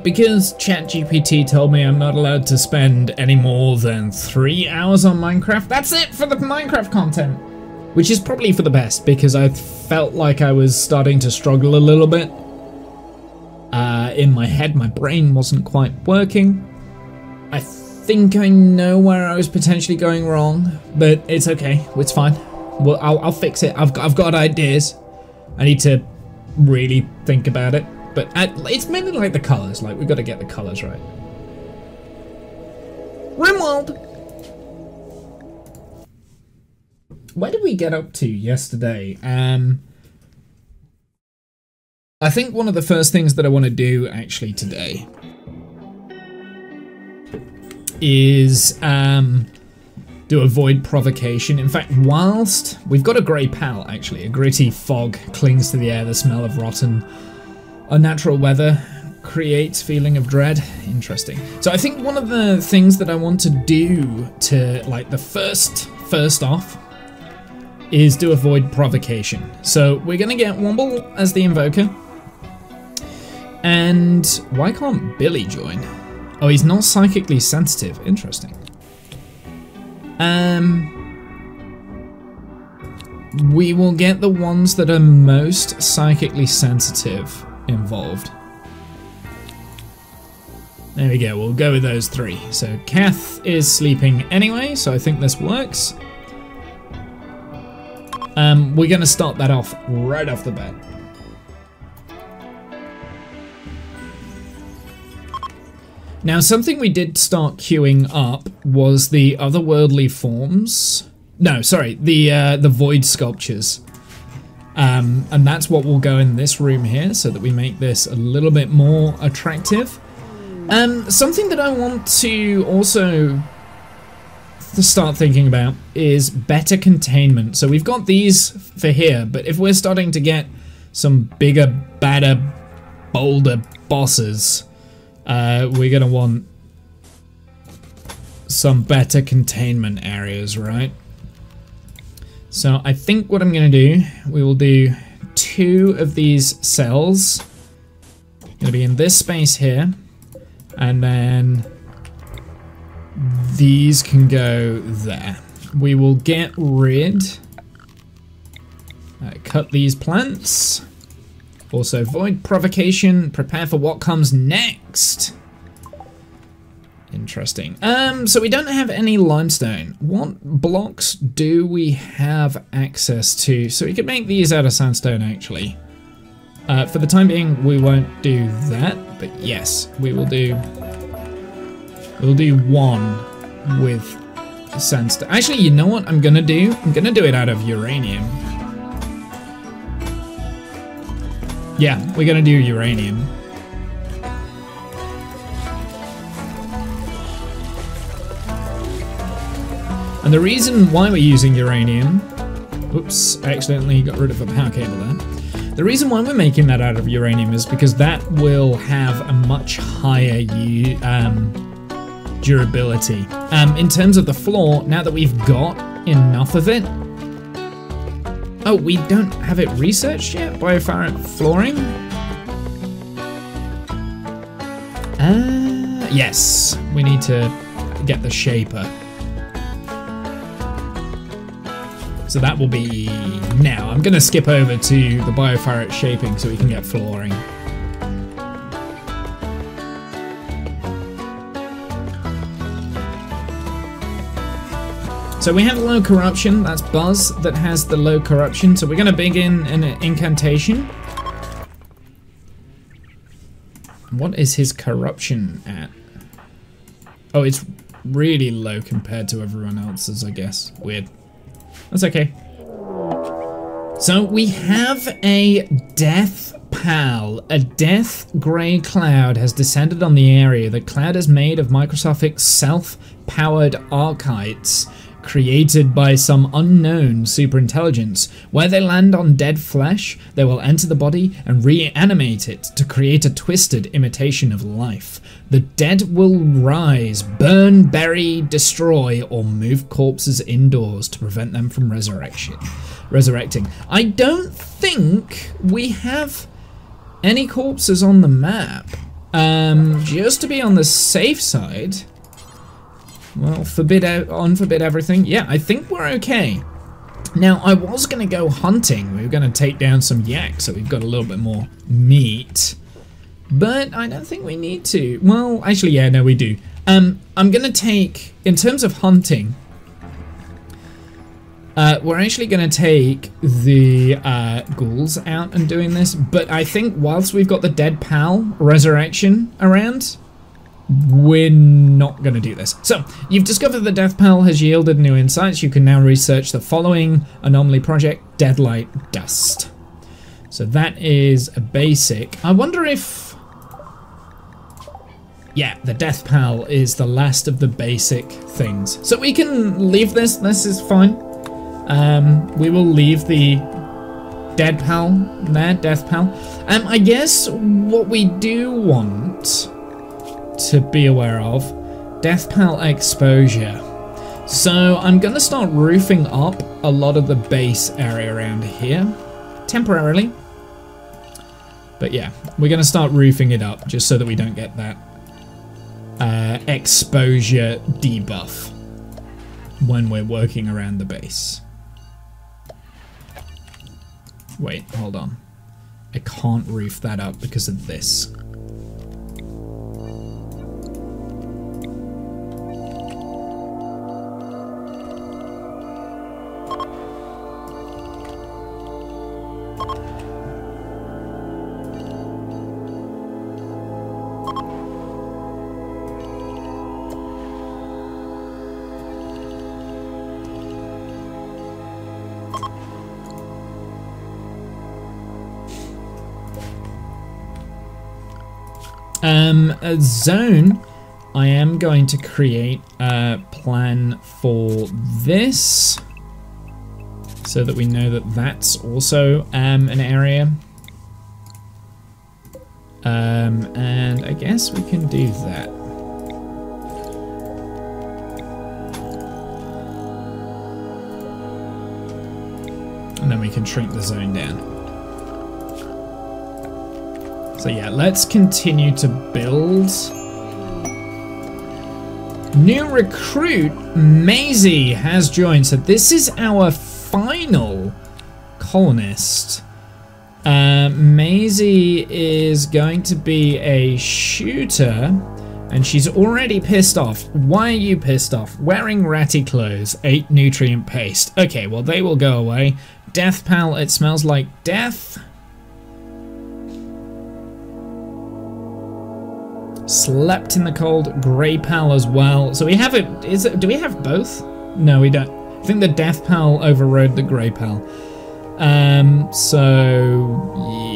because ChatGPT told me I'm not allowed to spend any more than 3 hours on Minecraft, that's it for the Minecraft content. Which is probably for the best, because I felt like I was starting to struggle a little bit. In my head, my brain wasn't quite working. I think I know where I was potentially going wrong, but it's okay, it's fine. Well, I'll fix it. I've got ideas. I need to really think about it, but it's mainly like the colors. Like, we've got to get the colors right. Rimworld. Where did we get up to yesterday? I think one of the first things that I want to do actually today is do a void provocation. In fact, whilst we've got a grey pal, actually, a gritty fog clings to the air, the smell of rotten, unnatural weather creates feeling of dread. Interesting. So I think one of the things that I want to do to, like, the first off is do a void provocation. So we're gonna get Womble as the invoker. And why can't Billy join? Oh, he's not psychically sensitive. Interesting. We will get the ones that are most psychically sensitive involved. There we go, we'll go with those 3. So Kath is sleeping anyway, so I think this works. We're gonna start that off right off the bat. Now, something we did start queuing up was the otherworldly forms. No, sorry, the void sculptures. And that's what will go in this room here, so that we make this a little bit more attractive. Something that I want to also start thinking about is better containment. So we've got these for here, but if we're starting to get some bigger, badder, bolder bosses, we're gonna want some better containment areas, right? So I think what I'm gonna do, we will do 2 of these cells. Gonna be in this space here, and then these can go there. We will get rid, cut these plants. Also, void provocation, prepare for what comes next. Interesting. So we don't have any limestone. What blocks do we have access to? So we could make these out of sandstone, actually. For the time being, we won't do that, but yes, we will do. We'll do 1 with sandstone. Actually, you know what I'm gonna do? I'm gonna do it out of uranium. Yeah, we're gonna do uranium. And the reason why we're using uranium... Oops, I accidentally got rid of a power cable there. The reason why we're making that out of uranium is because that will have a much higher durability. In terms of the floor, now that we've got enough of it... Oh, we don't have it researched yet? Biopharic flooring? Yes, we need to get the shaper. So that will be now. I'm gonna skip over to the biopharic shaping so we can get flooring. So we have low corruption, that's Buzz that has the low corruption, so we're gonna begin an incantation. What is his corruption at? Oh, it's really low compared to everyone else's, I guess. Weird. That's okay. So we have a death pal. A death grey cloud has descended on the area. The cloud is made of microscopic self-powered archites created by some unknown superintelligence. Where they land on dead flesh, they will enter the body and reanimate it to create a twisted imitation of life. The dead will rise, burn, bury, destroy, or move corpses indoors to prevent them from resurrecting. I don't think we have any corpses on the map. Just to be on the safe side, well, forbid everything. Yeah, I think we're okay. Now, I was going to go hunting. We were going to take down some yak, so we've got a little bit more meat. But I don't think we need to. Well, actually, yeah, no, we do. I'm going to take, in terms of hunting, we're actually going to take the ghouls out and doing this. But I think whilst we've got the dead pal resurrection around, we're not going to do this. So, you've discovered the Death Pal has yielded new insights. You can now research the following anomaly project, Deadlight Dust. So that is a basic. I wonder if... Yeah, the Death Pal is the last of the basic things. So we can leave this. This is fine. We will leave the Dead Pal there, Death Pal. I guess what we do want to be aware of, Death Pal exposure. So I'm gonna start roofing up a lot of the base area around here, temporarily. But yeah, we're gonna start roofing it up just so that we don't get that exposure debuff when we're working around the base. Wait, hold on. I can't roof that up because of this. A zone, I am going to create a plan for this so that we know that that's also an area. And I guess we can do that. And then we can shrink the zone down. So yeah, let's continue to build. New recruit, Maisie, has joined. So this is our final colonist. Maisie is going to be a shooter, and she's already pissed off. Why are you pissed off? Wearing ratty clothes, 8 nutrient paste. Okay, well they will go away. Death Pal, it smells like death. Slept in the cold, Grey Pal as well. So we have it. Do we have both? No, we don't. I think the Death Pal overrode the Grey Pal. So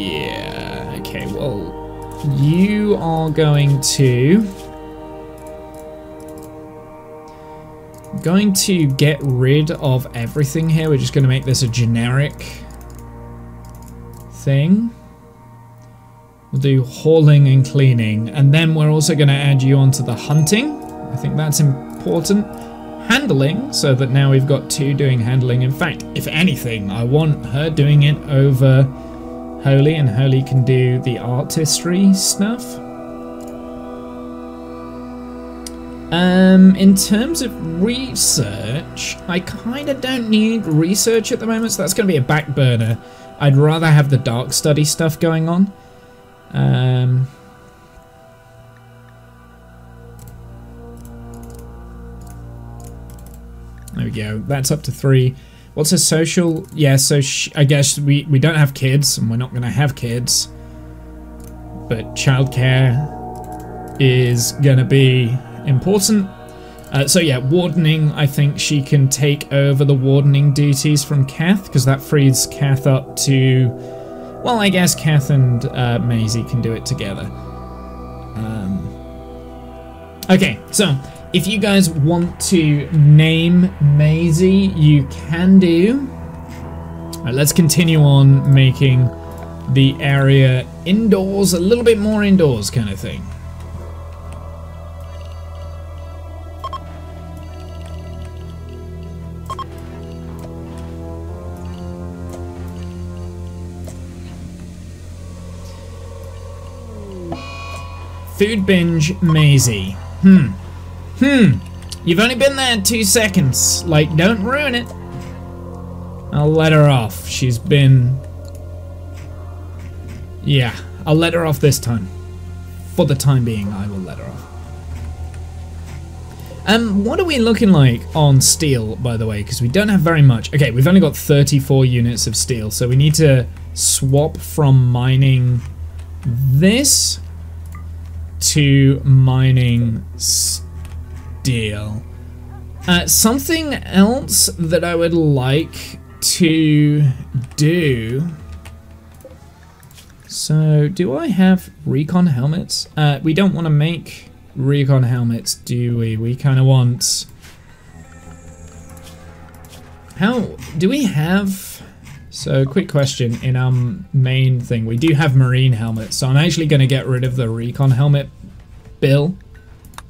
yeah. Okay. Well, you are going to get rid of everything here. We're just going to make this a generic thing. We'll do hauling and cleaning, and then we're also going to add you onto the hunting. I think that's important. Handling, so that now we've got 2 doing handling. In fact, if anything, I want her doing it over Holy, and Holy can do the artistry stuff. In terms of research, I kind of don't need research at the moment, so that's going to be a back burner. I'd rather have the dark study stuff going on. There we go. That's up to 3. What's a social? Yeah, so I guess we don't have kids, and we're not going to have kids. But childcare is going to be important. So yeah, wardening. I think she can take over the wardening duties from Kath, because that frees Kath up to... Well, I guess Kath and Maisie can do it together. Okay, so if you guys want to name Maisie, you can do. All right, let's continue on making the area indoors, a little bit more indoors kind of thing. Food binge Maisie. You've only been there 2 seconds. Like, don't ruin it. I'll let her off. She's been... Yeah, I'll let her off this time. For the time being, I will let her off. What are we looking like on steel, by the way? Because we don't have very much. Okay, we've only got 34 units of steel, so we need to swap from mining this to mining steel. Something else that I would like to do. So, do I have recon helmets? We don't want to make recon helmets, do we? We kind of want... How... Do we have... So, quick question. In our main thing, we do have marine helmets. So, I'm actually going to get rid of the recon helmet bill.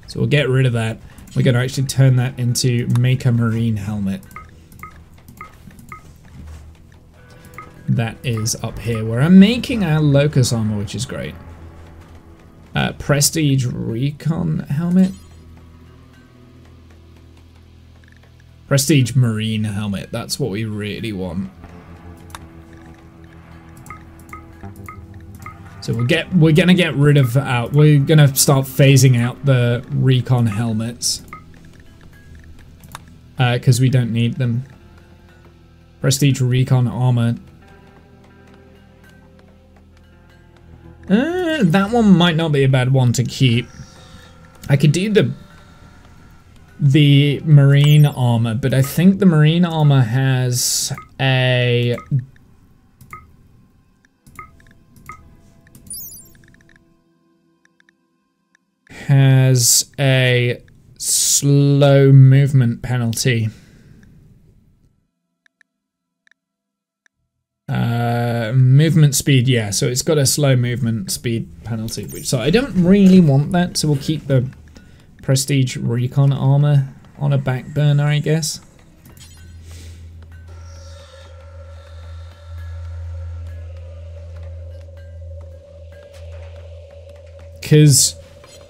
So, we'll get rid of that. We're going to actually turn that into make a marine helmet. That is up here, where I'm making our locust armor, which is great. Prestige recon helmet. Prestige marine helmet. That's what we really want. So we're gonna get rid of we're gonna start phasing out the recon helmets because we don't need them. Prestige recon armor. That one might not be a bad one to keep. I could do the marine armor, but I think the marine armor has a slow movement penalty. Movement speed, yeah, so it's got a slow movement speed penalty, so I don't really want that, so we'll keep the prestige recon armor on a back burner, I guess. Because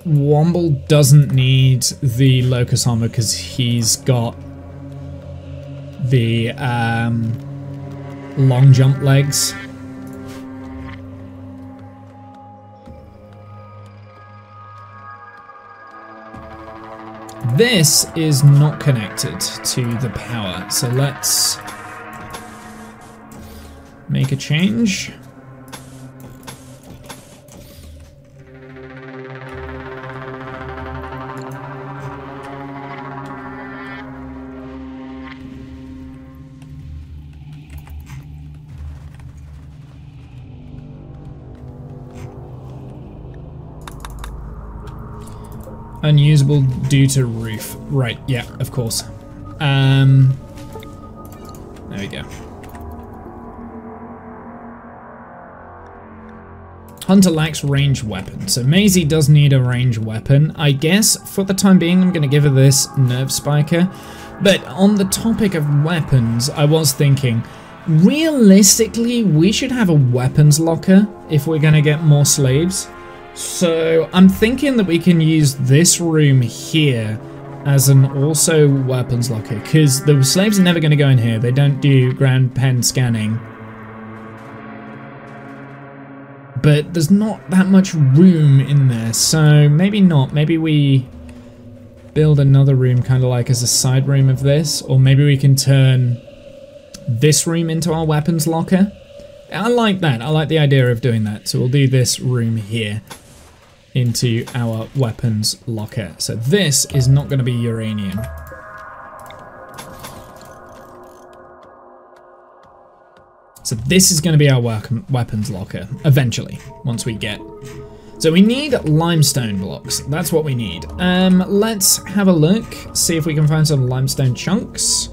Womble doesn't need the locust armor because he's got the long jump legs. This is not connected to the power, so let's make a change. Unusable due to roof. Right, yeah, of course. There we go. Hunter lacks ranged weapon, so Maisie does need a ranged weapon. I guess for the time being I'm going to give her this nerve spiker. But on the topic of weapons, I was thinking, realistically we should have a weapons locker if we're going to get more slaves. So I'm thinking that we can use this room here as an also weapons locker, because the slaves are never going to go in here. They don't do ground pen scanning. But there's not that much room in there, so maybe not. Maybe we build another room kind of like as a side room of this, or maybe we can turn this room into our weapons locker. I like that. I like the idea of doing that. So we'll do this room here into our weapons locker. So this is not going to be uranium. So this is going to be our weapons locker eventually, once we get. So we need limestone blocks. That's what we need. Let's have a look, see if we can find some limestone chunks.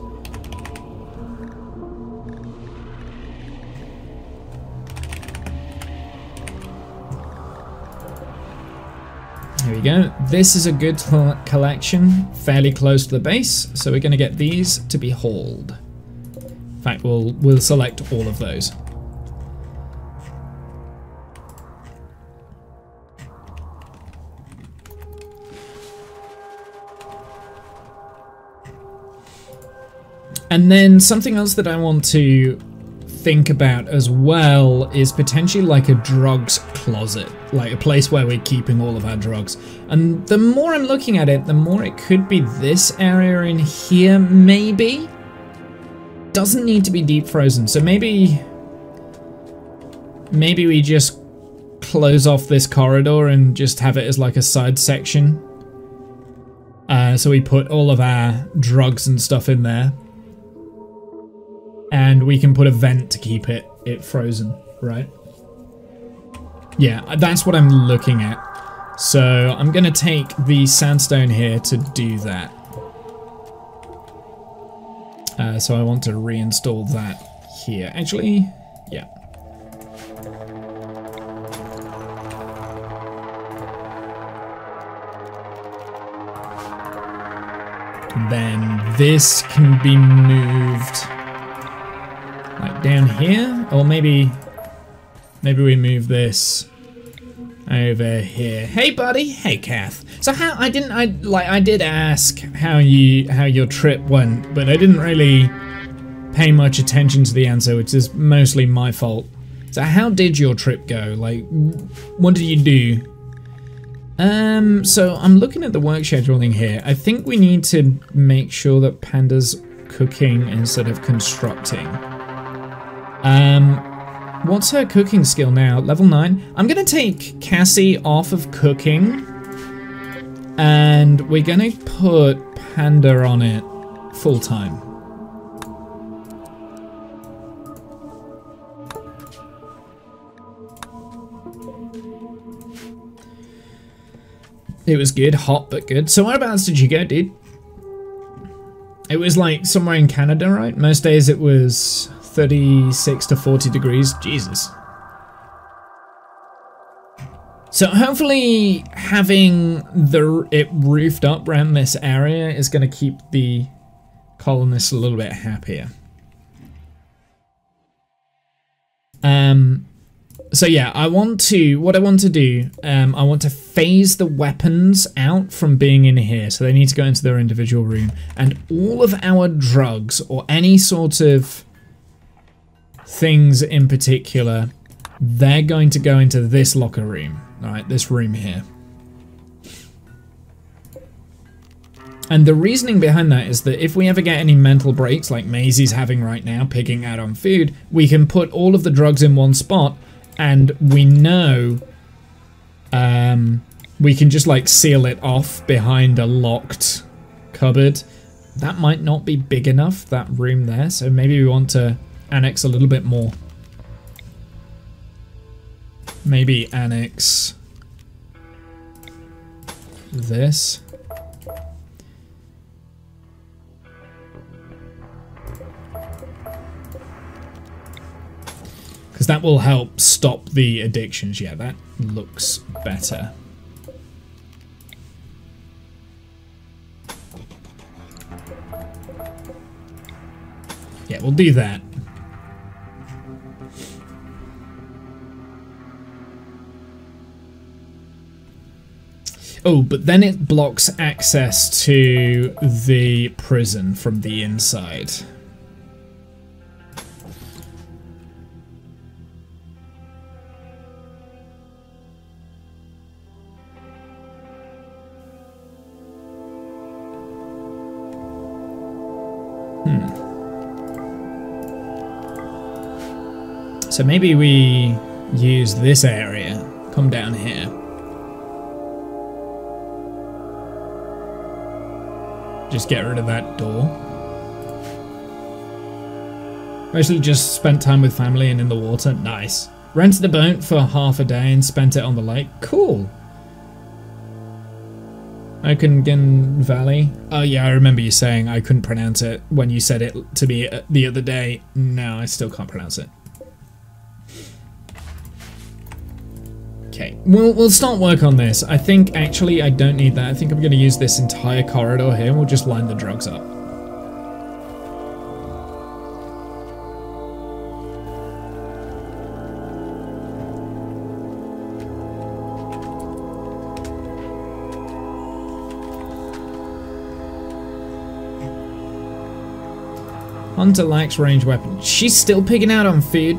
Here we go. This is a good collection, fairly close to the base, so we're going to get these to be hauled. In fact, we'll select all of those. And then something else that I want to think about as well is potentially like a drugs closet, like a place where we're keeping all of our drugs. And the more I'm looking at it, the more it could be this area in here, maybe. Doesn't need to be deep frozen, so maybe we just close off this corridor and just have it as like a side section. So we put all of our drugs and stuff in there. And we can put a vent to keep it frozen, right? Yeah, that's what I'm looking at. So I'm gonna take the sandstone here to do that. So I want to reinstall that here. Actually, yeah. And then this can be moved like down here, or maybe we move this over here. Hey buddy, hey Kath. So I did ask how your trip went, but I didn't really pay much attention to the answer, which is mostly my fault. So how did your trip go? Like, what did you do? So I'm looking at the work scheduling here. I think we need to make sure that Panda's cooking instead of constructing. What's her cooking skill now? Level 9. I'm gonna take Cassie off of cooking, and we're gonna put Panda on it full time. It was good, hot but good. So whereabouts did you go, dude? It was like somewhere in Canada, right? Most days it was 36 to 40 degrees. Jesus. So hopefully having it roofed up around this area is going to keep the colonists a little bit happier. So yeah, what I want to do, I want to phase the weapons out from being in here. So they need to go into their individual room, and all of our drugs or any sort of things in particular, they're going to go into this locker room. All right, this room here. And the reasoning behind that is that if we ever get any mental breaks like Maisie's having right now, pigging out on food, we can put all of the drugs in one spot, and we know we can just like seal it off behind a locked cupboard. That might not be big enough, that room there, so maybe we want to annex a little bit more. Maybe annex this. Because that will help stop the addictions. Yeah, that looks better. Yeah, we'll do that. Oh, but then it blocks access to the prison from the inside. So maybe we use this area, come down here. Just get rid of that door. Mostly just spent time with family and in the water. Nice. Rented a boat for half a day and spent it on the lake. Cool. Okanagan Valley. Oh yeah, I remember you saying I couldn't pronounce it when you said it to me the other day. No, I still can't pronounce it. Okay, we'll start work on this. I think actually I don't need that. I think I'm going to use this entire corridor here and we'll just line the drugs up. Hunter lacks ranged weapons. She's still picking out on food.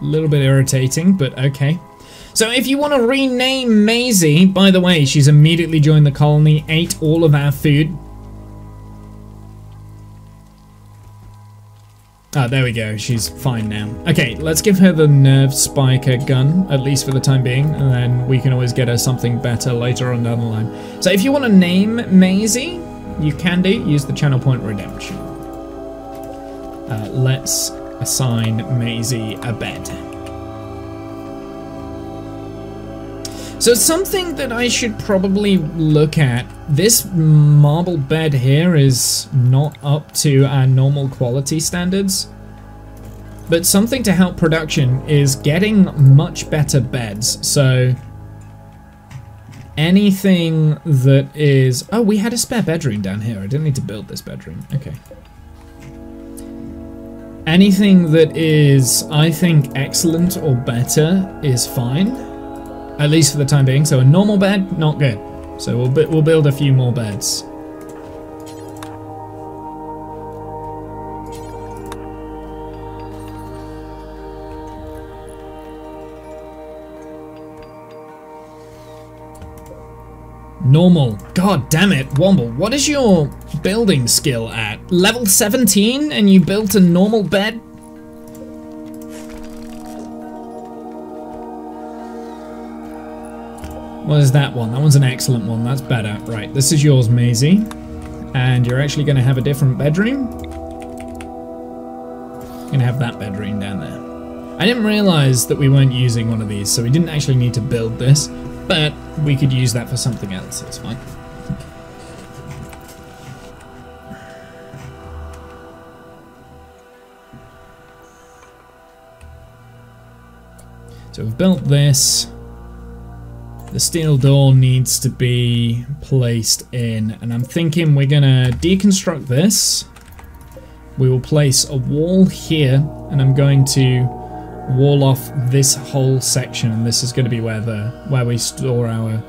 A little bit irritating, but okay. So if you want to rename Maisie, by the way, she's immediately joined the colony, ate all of our food. Ah, there we go. She's fine now. Okay, let's give her the nerve spiker gun, at least for the time being, and then we can always get her something better later on down the line. So if you want to name Maisie, you can do. Use the channel point redemption. Let's assign Maisie a bed. So something that I should probably look at, this marble bed here is not up to our normal quality standards, but something to help production is getting much better beds. So anything that is, oh, we had a spare bedroom down here. I didn't need to build this bedroom. Okay. Anything that is, I think, excellent or better is fine. At least for the time being. So a normal bed, not good. So we'll build a few more beds. Normal. God damn it, Womble. What is your building skill at? Level 17 and you built a normal bed? What is that one? That one's an excellent one. That's better. Right, this is yours, Maisie. And you're actually going to have a different bedroom. You're going to have that bedroom down there. I didn't realize that we weren't using one of these, so we didn't actually need to build this, but we could use that for something else. It's fine. So we've built this. The steel door needs to be placed in, and I'm thinking we're gonna deconstruct this. We will place a wall here, and I'm going to wall off this whole section, and this is going to be where we store our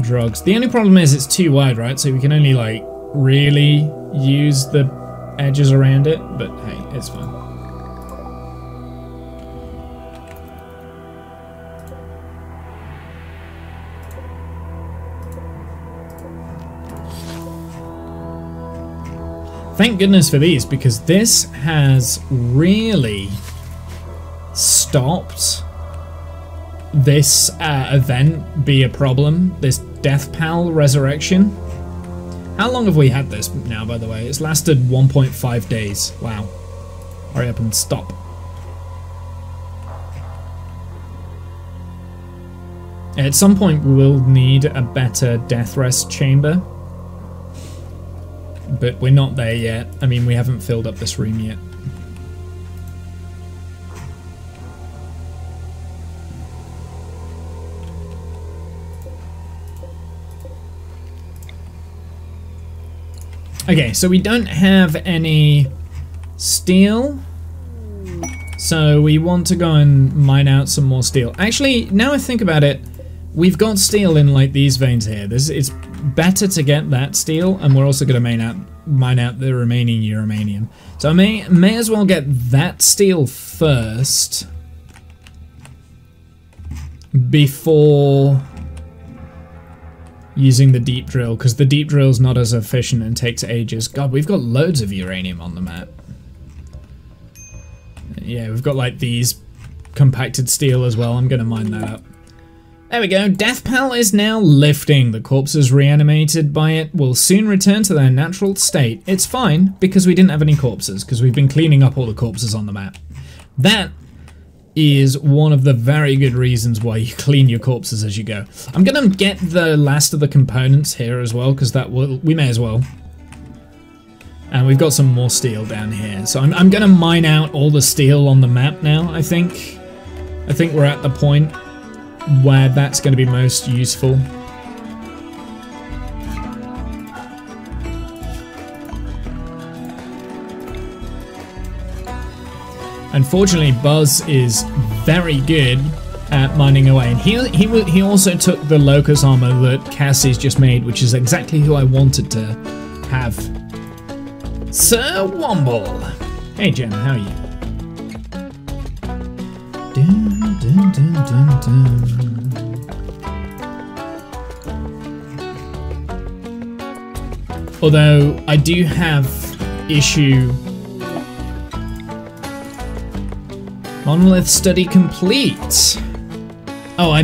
drugs. The only problem is it's too wide, right? So we can only like really use the edges around it, but hey, it's fine. Thank goodness for these, because this has really stopped this event be a problem, this Death Pal resurrection. How long have we had this now, by the way? It's lasted 1.5 days. Wow. Hurry up and stop. At some point we will need a better death rest chamber. But we're not there yet. I mean, we haven't filled up this room yet. Okay, so we don't have any steel. So we want to go and mine out some more steel. Actually, now I think about it, we've got steel in like these veins here. It's better to get that steel, and we're also going to mine out the remaining uranium. So I may as well get that steel first before using the deep drill, because the deep drill's not as efficient and takes ages. God, we've got loads of uranium on the map. Yeah, we've got like these compacted steel as well. I'm going to mine that up. There we go. Death Pal is now lifting. The corpses reanimated by it will soon return to their natural state. It's fine, because we didn't have any corpses, because we've been cleaning up all the corpses on the map. That is one of the very good reasons why you clean your corpses as you go. I'm going to get the last of the components here as well, because we may as well. And we've got some more steel down here. So I'm going to mine out all the steel on the map now, I think. I think we're at the point where that's going to be most useful. Unfortunately, Buzz is very good at mining away. And he also took the locust armor that Cassie's just made, which is exactly who I wanted to have. Sir Womble. Hey Jen, how are you? Dun, dun, dun, dun, dun. Although I do have issue. Monolith study complete. Oh, I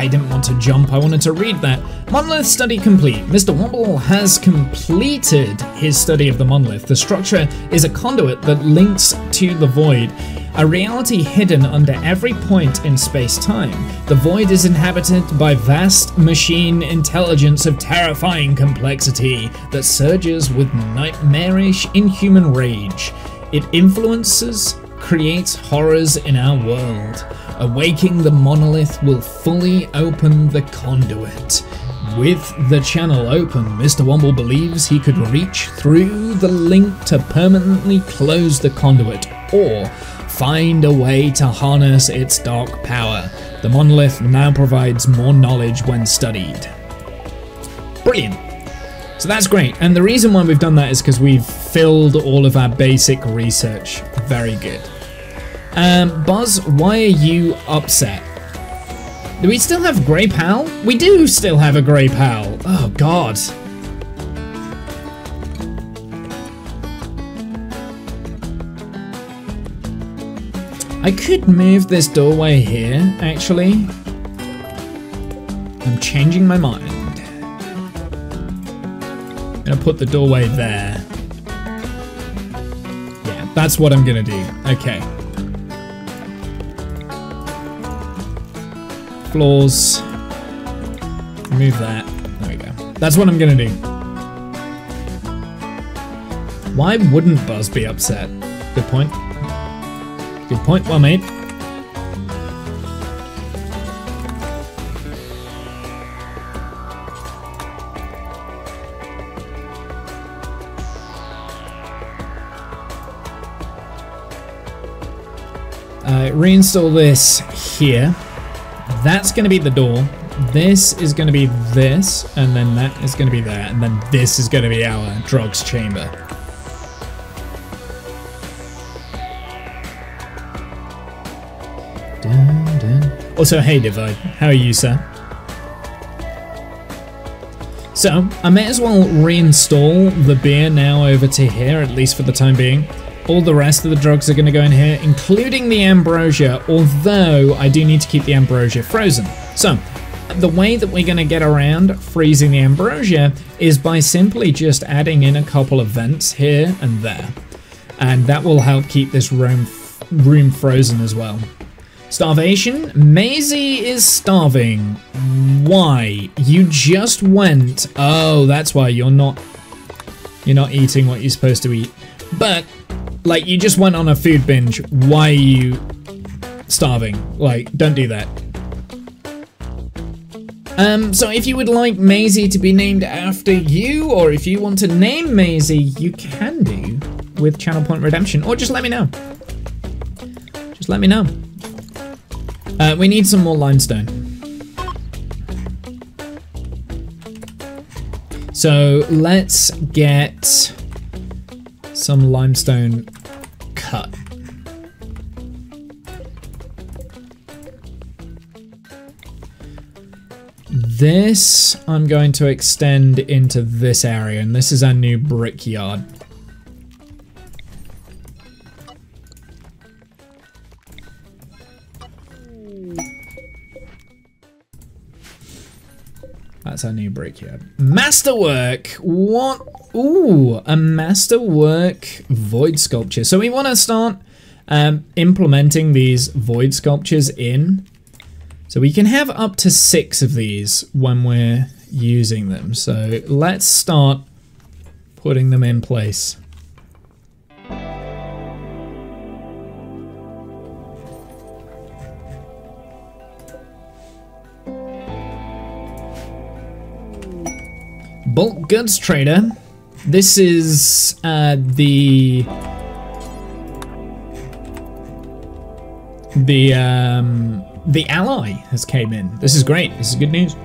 didn't want to jump. I wanted to read that. Monolith study complete. Mr. Womble has completed his study of the monolith. The structure is a conduit that links to the void, a reality hidden under every point in space-time. The void is inhabited by vast machine intelligence of terrifying complexity that surges with nightmarish inhuman rage. It influences, creates horrors in our world. Awaking the monolith will fully open the conduit. With the channel open, Mr. Womble believes he could reach through the link to permanently close the conduit, or find a way to harness its dark power. The monolith now provides more knowledge when studied. Brilliant. So that's great, and the reason why we've done that is because we've filled all of our basic research. Very good. Buzz, why are you upset? Do we still have Grey Pal? We do still have a Grey Pal. Oh god. I could move this doorway here, actually. I'm changing my mind. I'm gonna put the doorway there. Yeah, that's what I'm gonna do. Okay. Floors. Move that. There we go. That's what I'm gonna do. Why wouldn't Buzz be upset? Good point. Good point, well made. Reinstall this here. That's going to be the door. This is going to be this, and then that is going to be there, and then this is going to be our drugs chamber. Dun, dun. Also, hey Divide, how are you, sir? So, I may as well reinstall the beer now over to here, at least for the time being. All the rest of the drugs are going to go in here, including the ambrosia, although I do need to keep the ambrosia frozen. So, the way that we're going to get around freezing the ambrosia is by simply just adding in a couple of vents here and there. And that will help keep this room frozen as well. Starvation? Maisie is starving. Why? You just went... Oh, that's why you're not eating what you're supposed to eat. But... like, you just went on a food binge. Why are you starving? Like, don't do that. So if you would like Maisie to be named after you, or if you want to name Maisie, you can do with Channel Point Redemption, or just let me know. Just let me know. We need some more limestone. So let's get some limestone cut. This I'm going to extend into this area, and this is our new brickyard. That's our new brickyard. Masterwork! What? Ooh, a masterwork void sculpture. So we want to start implementing these void sculptures in. So we can have up to 6 of these when we're using them. So let's start putting them in place. Bulk goods trader. This is the ally has came in. This is great. This is good news.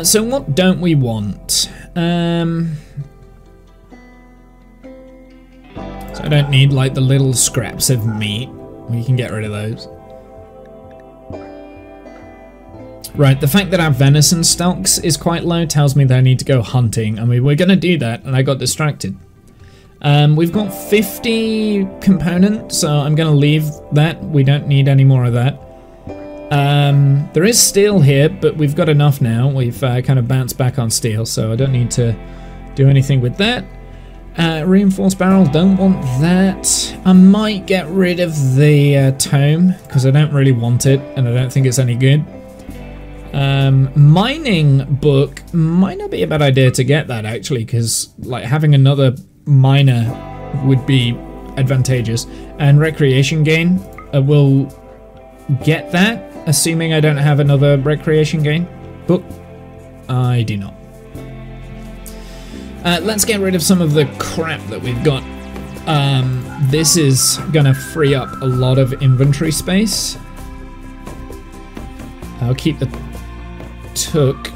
So what don't we want? So I don't need like the little scraps of meat. We can get rid of those. Right, the fact that our venison stocks is quite low tells me that I need to go hunting, and we were going to do that, and I got distracted. We've got 50 components, so I'm going to leave that. We don't need any more of that. There is steel here, but we've got enough now. We've kind of bounced back on steel, so I don't need to do anything with that. Reinforced barrel, don't want that. I might get rid of the tome, because I don't really want it, and I don't think it's any good. Mining book might not be a bad idea to get that, actually, because like having another miner would be advantageous. And recreation gain, will get that, assuming I don't have another recreation gain book. I do not. Let's get rid of some of the crap that we've got. This is gonna free up a lot of inventory space. I'll keep the took.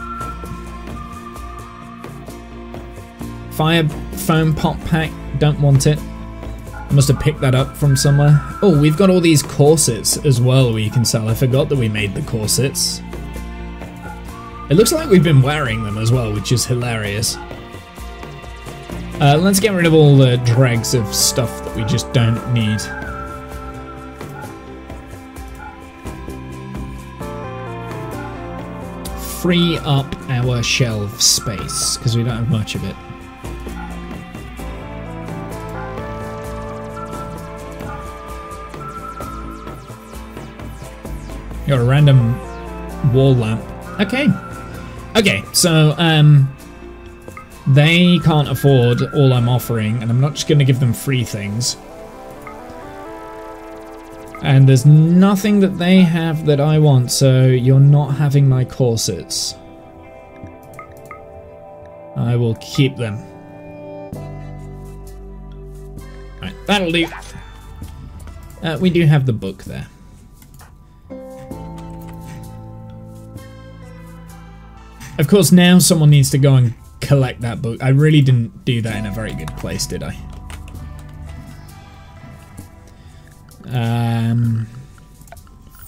Fire foam pop pack, don't want it. I must have picked that up from somewhere. Oh, we've got all these corsets as well we can sell. I forgot that we made the corsets. It looks like we've been wearing them as well, which is hilarious. Let's get rid of all the dregs of stuff that we just don't need. Free up our shelf space, because we don't have much of it. Got a random wall lamp. Okay. Okay, so, they can't afford all I'm offering, and I'm not just going to give them free things. And there's nothing that they have that I want, so you're not having my corsets. I will keep them. Right, that'll do. We do have the book there. Of course, now someone needs to go and collect that book. I really didn't do that in a very good place, did I?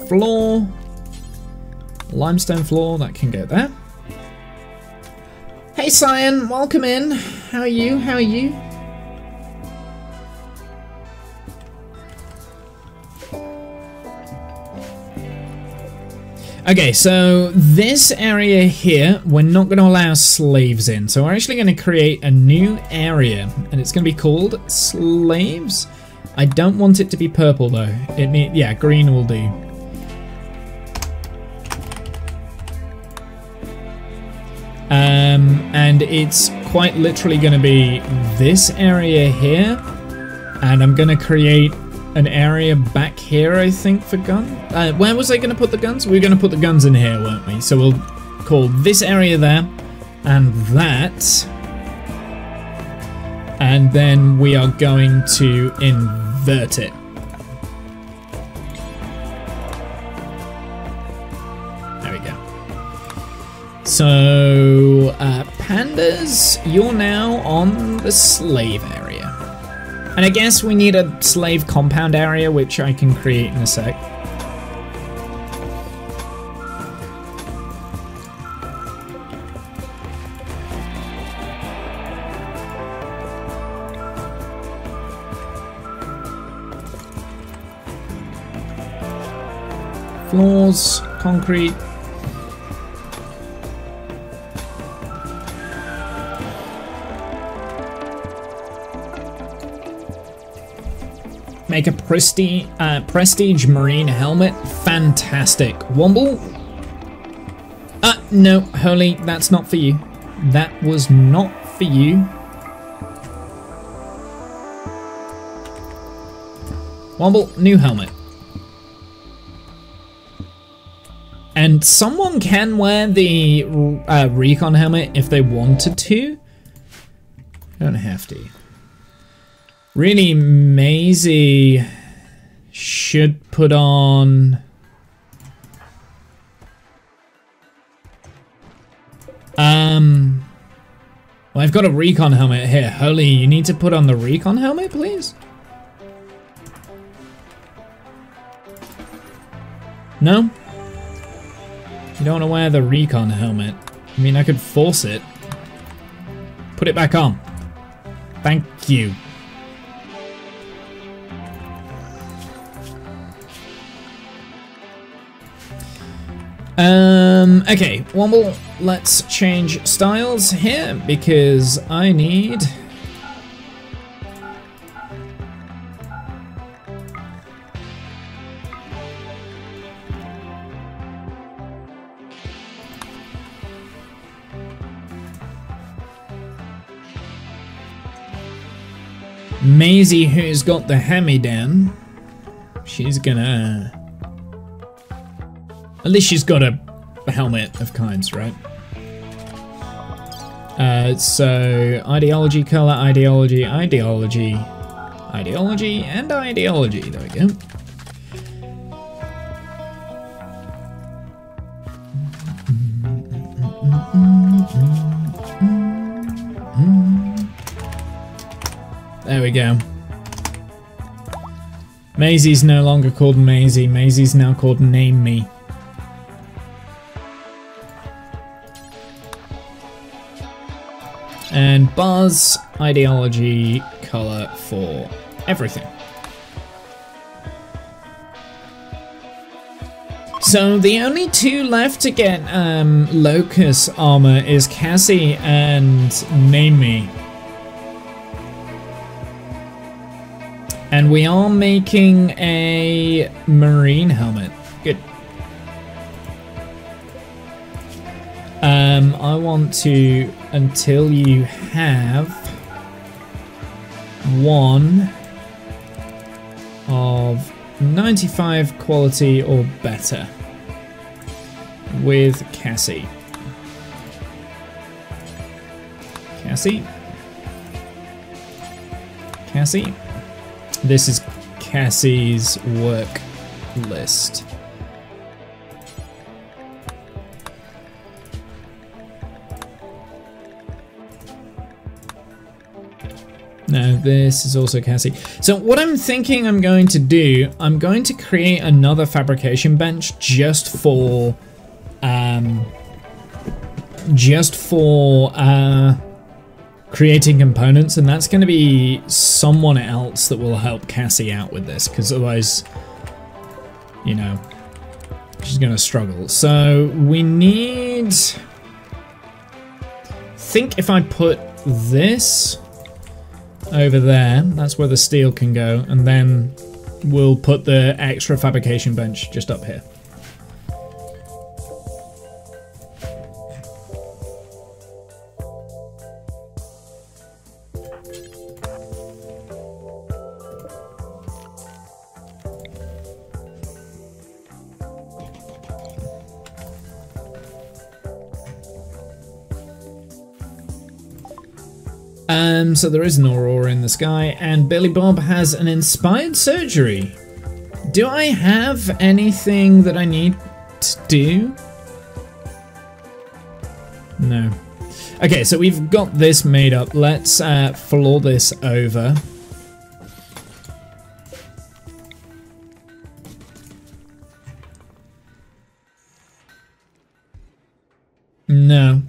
Floor. Limestone floor, that can go there. Hey Cyan, welcome in. How are you? How are you? Okay, so this area here, we're not going to allow slaves in. So we're actually going to create a new area, and it's going to be called Slaves. I don't want it to be purple though. Yeah, green will do. And it's quite literally going to be this area here, and I'm going to create an area back here, I think, for guns. Where was I going to put the guns? We were going to put the guns in here, weren't we? So we'll call this area there, and that. And then we are going to invert it. There we go. So, pandas, you're now on the slave area. And I guess we need a slave compound area, which I can create in a sec. Floors, concrete. Make a prestige marine helmet. Fantastic. Womble? No, Holy, that's not for you. That was not for you. Womble, new helmet. And someone can wear the recon helmet if they wanted to. Don't have to. Really, Maisie should put on Well, I've got a recon helmet here. Holy, you need to put on the recon helmet, please? No? You don't want to wear the recon helmet. I mean, I could force it. Put it back on. Thank you. Okay, well, let's change styles here because I need... Maisie, who's got the hand-me-down, she's gonna... At least she's got a helmet of kinds, right? So, ideology, color, ideology, ideology, ideology, and ideology. There we go. There we go. Maisie's no longer called Maisie. Maisie's now called Name Me. And Buzz, ideology, color for everything. So the only two left to get Locust armor is Cassie and Name Me. And we are making a marine helmet. Good. I want to, until you have one of 95 quality or better with Cassie. Cassie. Cassie. This is Cassie's work list. No, this is also Cassie. So what I'm thinking I'm going to do, I'm going to create another fabrication bench just for creating components, and that's going to be someone else that will help Cassie out with this, because otherwise, you know, she's going to struggle. So we need... I think if I put this over there, that's where the steel can go, and then we'll put the extra fabrication bench just up here. So there is an aurora in the sky, and Billy Bob has an inspired surgery. Do I have anything that I need to do? No. Okay, so we've got this made up. Let's floor this over. No.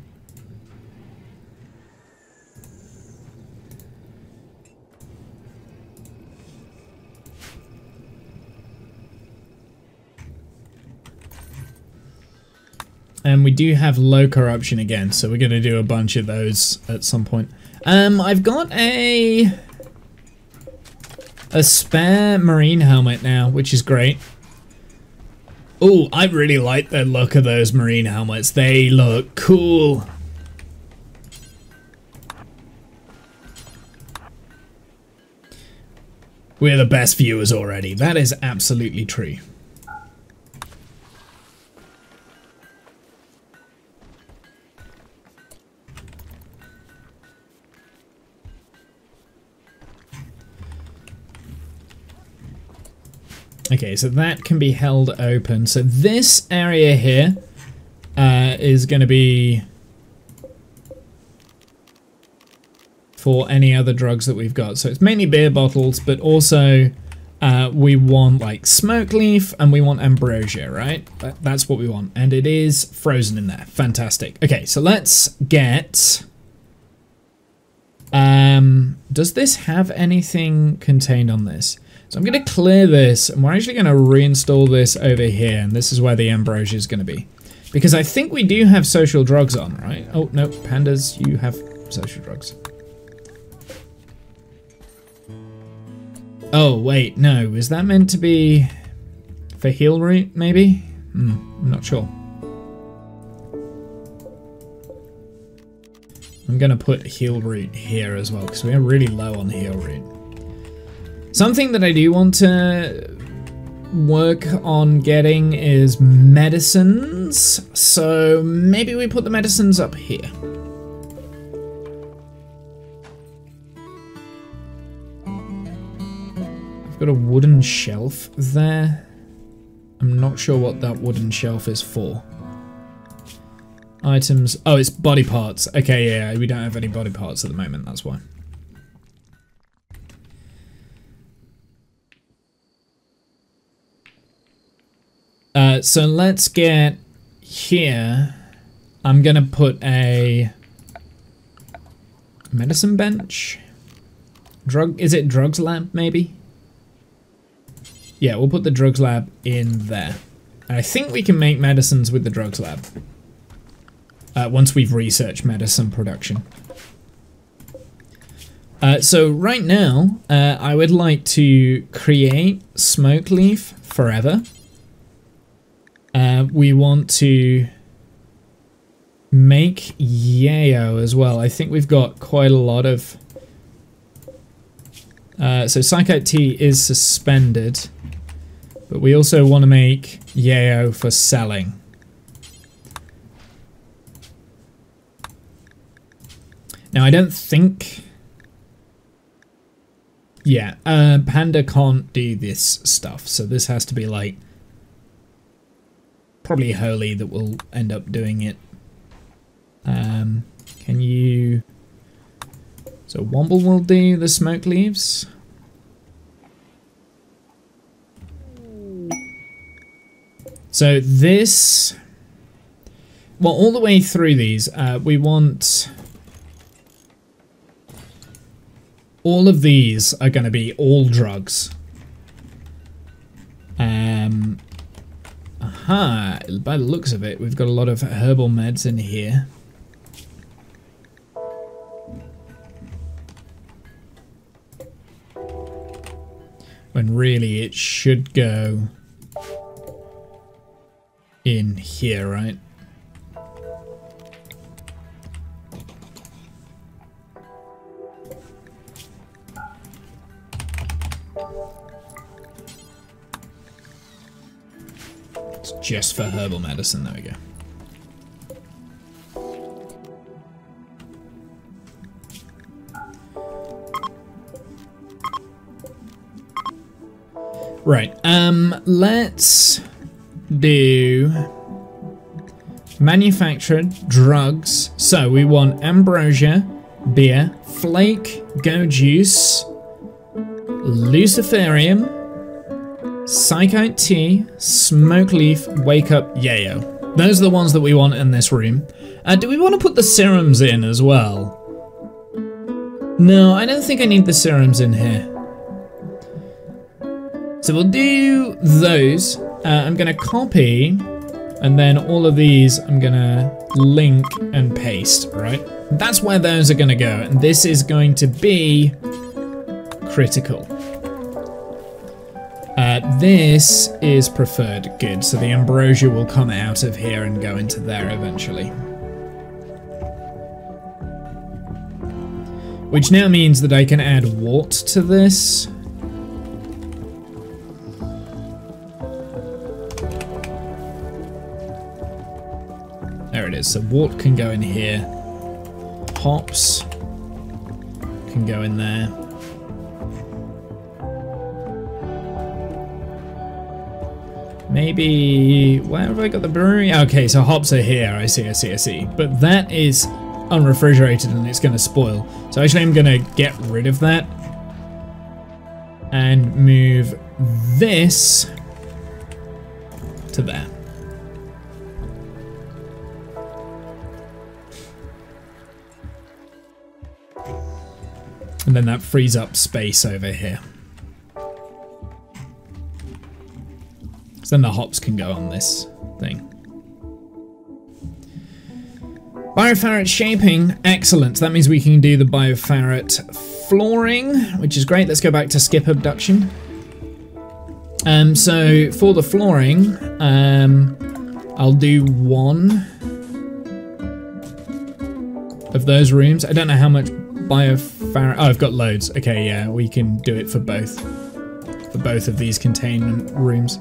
And we do have low corruption again, so we're going to do a bunch of those at some point. I've got a spare marine helmet now, which is great. Oh, I really like the look of those marine helmets. They look cool. We're the best viewers already. That is absolutely true. Okay, so that can be held open. So this area here is going to be for any other drugs that we've got. So it's mainly beer bottles, but also we want like smoke leaf and we want ambrosia, right? That's what we want. And it is frozen in there. Fantastic. Okay, so let's get... does this have anything contained on this? So I'm going to clear this, and we're actually going to reinstall this over here, and this is where the ambrosia is going to be. Because I think we do have social drugs on, right? Oh, no, pandas, you have social drugs. Oh, wait, no, is that meant to be for heal root, maybe? I'm not sure. I'm going to put heal root here as well, because we are really low on heal root. Something that I do want to work on getting is medicines. So maybe we put the medicines up here. I've got a wooden shelf there. I'm not sure what that wooden shelf is for. Items. Oh, it's body parts. Okay, yeah, we don't have any body parts at the moment, that's why. So let's get here. I'm gonna put a medicine bench. Is it drugs lab maybe? Yeah, we'll put the drugs lab in there. And I think we can make medicines with the drugs lab. Once we've researched medicine production. So right now, I would like to create smoke leaf forever. We want to make yayo as well. I think we've got quite a lot of... so Psychite tea is suspended, but we also want to make yayo for selling. Now I don't think... Yeah, Panda can't do this stuff, so this has to be like... Probably Holy that will end up doing it. Can you... So Womble will do the smoke leaves. So this... Well, all the way through these, we want... All of these are going to be all drugs. Aha, by the looks of it, we've got a lot of herbal meds in here. When really it should go in here, right? Just for herbal medicine, there we go. Right, let's do manufactured drugs. So we want ambrosia, beer, flake, go juice, luciferium, Psychite tea, smoke leaf, wake up, yayo. Those are the ones that we want in this room. Do we want to put the serums in as well? No, I don't think I need the serums in here. So we'll do those. I'm going to copy, and then all of these I'm going to link and paste, right? That's where those are going to go, and this is going to be critical. This is preferred. Good. So the ambrosia will come out of here and go into there eventually. Which now means that I can add wart to this. There it is. So wart can go in here. Hops can go in there. Maybe, where have I got the brewery? Okay, so hops are here, I see. But that is unrefrigerated and it's going to spoil. So actually I'm going to get rid of that and move this to there. And then that frees up space over here. So then the hops can go on this thing. Bioferret shaping, excellent. That means we can do the bioferret flooring, which is great. Let's go back to skip abduction. So for the flooring, I'll do one of those rooms. I don't know how much bioferret. Oh, I've got loads. Okay, yeah, we can do it for both of these containment rooms.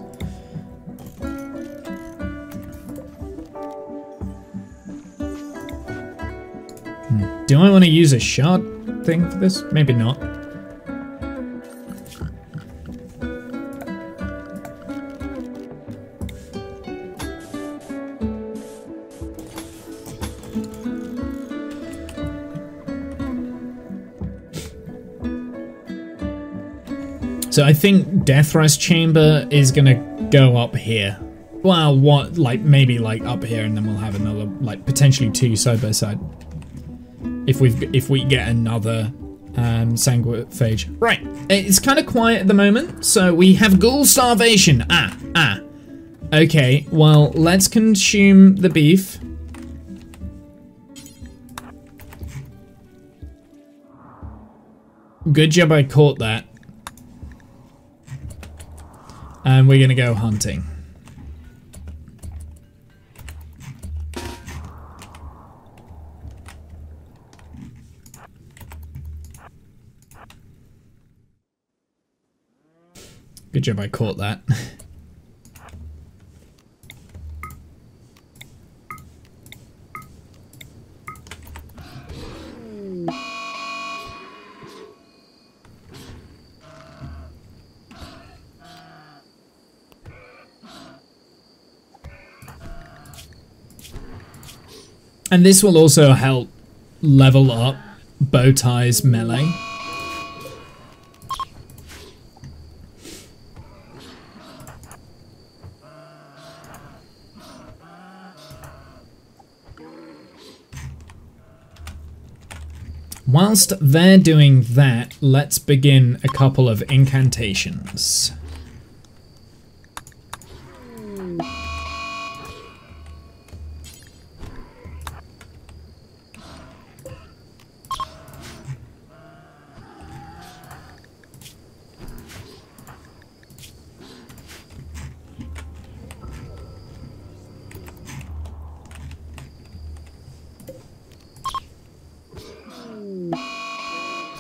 Do I want to use a shard thing for this? Maybe not. So I think Death Rest Chamber is gonna go up here. Well, what, like maybe like up here, and then we'll have another, like potentially two side by side. If we get another sanguiphage. Right, it's kind of quiet at the moment, so we have ghoul starvation. Okay, well, let's consume the beef. Good job I caught that. And we're gonna go hunting. Good job I caught that. And this will also help level up Bowtie's melee. Whilst they're doing that, let's begin a couple of incantations.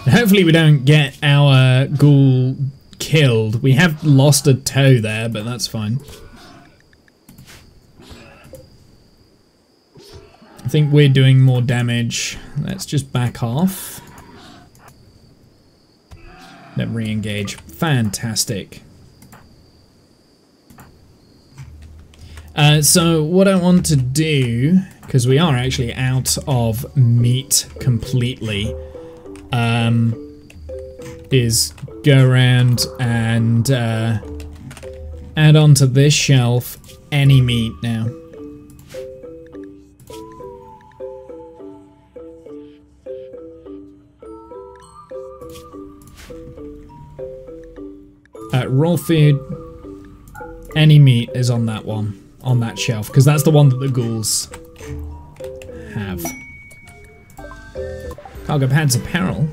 Hopefully we don't get our ghoul killed. We have lost a toe there, but that's fine. I think we're doing more damage. Let's just back off. Then re-engage. Fantastic. So what I want to do, because we are actually out of meat completely, is go around and add onto this shelf any meat now. Raw food, any meat is on that one, on that shelf, because that's the one that the ghouls have. Cargo pads apparel.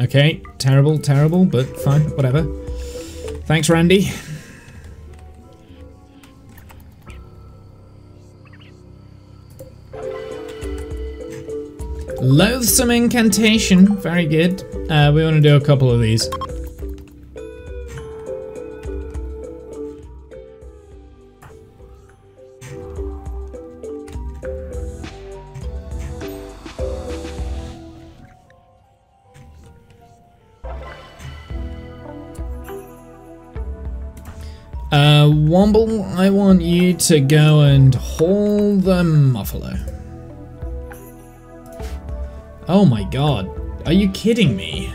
Okay, terrible, terrible, but fine, whatever. Thanks, Randy. Loathsome incantation, very good. We want to do a couple of these. Womble, I want you to go and haul the muffalo. Oh my god. Are you kidding me?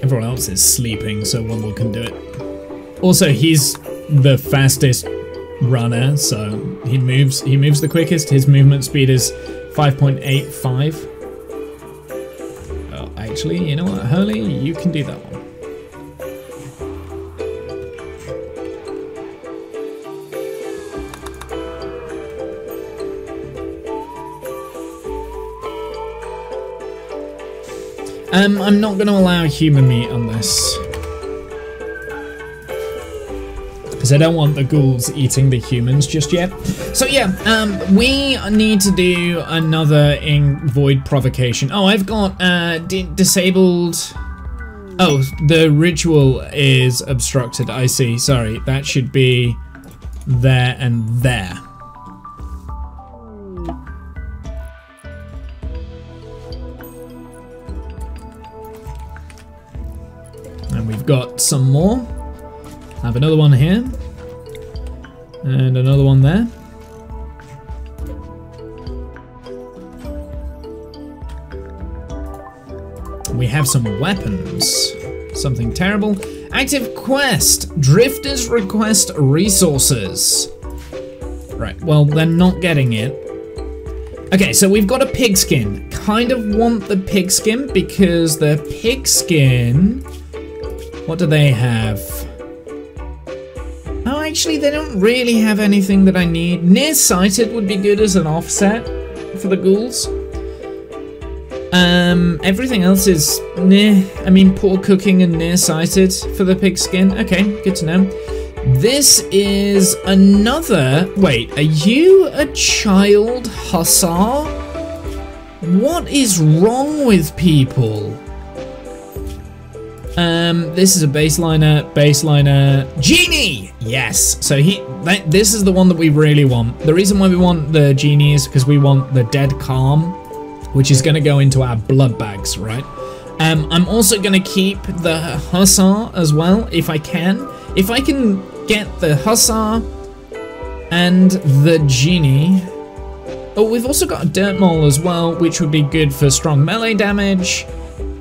Everyone else is sleeping, so Wumble can do it. Also, he's the fastest runner, so he moves the quickest. His movement speed is 5.85. Oh, actually, you know what, Hurley, you can do that one. I'm not going to allow human meat on this. Because I don't want the ghouls eating the humans just yet. So yeah, we need to do another void provocation. Oh, I've got disabled... Oh, the ritual is obstructed, I see. Sorry, that should be there and there. Got some more. I have another one here. And another one there. We have some weapons. Something terrible. Active quest. Drifters request resources. Right, well, they're not getting it. Okay, so we've got a pigskin. Kind of want the pigskin because the pigskin... What do they have? Oh, actually, they don't really have anything that I need. Nearsighted would be good as an offset for the ghouls. Everything else is near. I mean, poor cooking and nearsighted for the pigskin. Okay, good to know. This is another... Wait, are you a child hussar? What is wrong with people? This is a baseliner, genie! Yes, so this is the one that we really want. The reason why we want the genie is because we want the dead calm, which is gonna go into our blood bags, right? I'm also gonna keep the hussar as well, if I can. If I can get the hussar and the genie. Oh, we've also got a dirt mole as well, which would be good for strong melee damage.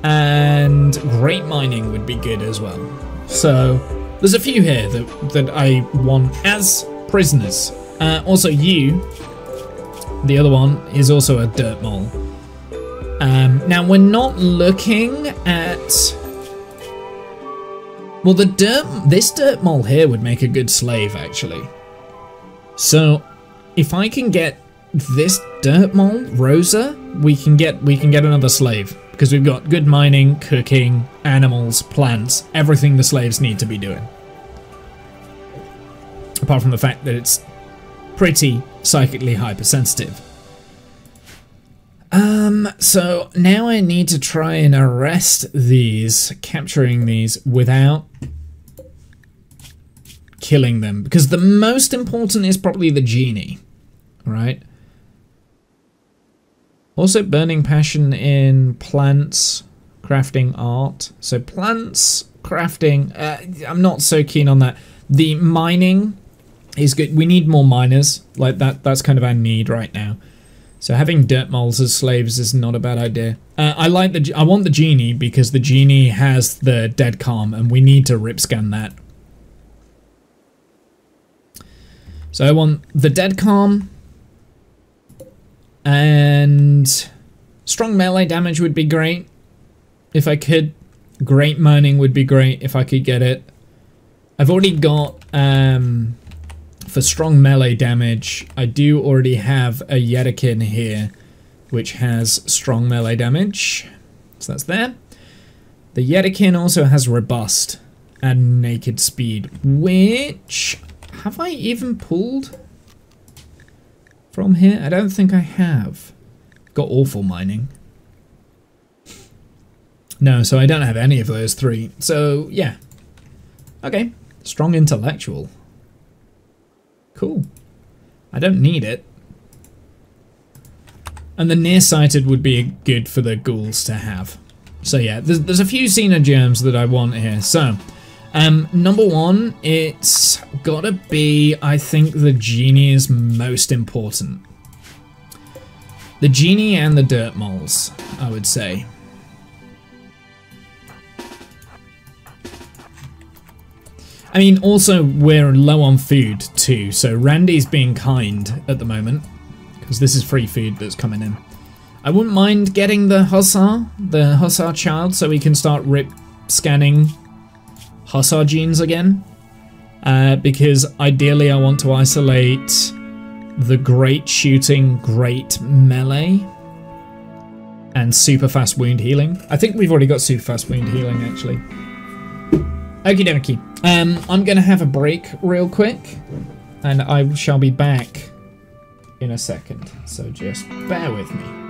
And great mining would be good as well. So there's a few here that I want as prisoners. Also you, the other one, is also a dirt mole. Now we're not looking at... Well, this dirt mole here would make a good slave, actually. So if I can get this dirt mole, Rosa, we can get another slave. Because we've got good mining, cooking, animals, plants, everything the slaves need to be doing. Apart from the fact that it's pretty psychically hypersensitive. So now I need to try and arrest these, capturing these without killing them. Because the most important is probably the genie, right? Also burning passion in plants, crafting art. So plants, crafting, I'm not so keen on that. The mining is good. We need more miners. Like that's kind of our need right now. So having dirt moles as slaves is not a bad idea. I want the genie because the genie has the dead calm and we need to rip scan that. So I want the dead calm. And strong melee damage would be great if I could. Great mining would be great if I could get it. I've already got, for strong melee damage, I do already have a Yetikin here, which has strong melee damage. So that's there. The Yetikin also has robust and naked speed, which, have I even pulled from here? I don't think I have. Got awful mining. No, so I don't have any of those three. So, yeah. Okay. Strong intellectual. Cool. I don't need it. And the nearsighted would be good for the ghouls to have. So yeah, there's a few xenogerms that I want here. So, number one, it's gotta be, I think the genie is most important. The genie and the dirt moles, I would say. I mean, also, we're low on food too, so Randy's being kind at the moment, because this is free food that's coming in. I wouldn't mind getting the Hussar child, so we can start rip scanning Hussar genes again, because ideally I want to isolate the great shooting, great melee, and super fast wound healing. I think we've already got super fast wound healing, actually. Okie dokie. I'm going to have a break real quick, and I shall be back in a second, so just bear with me.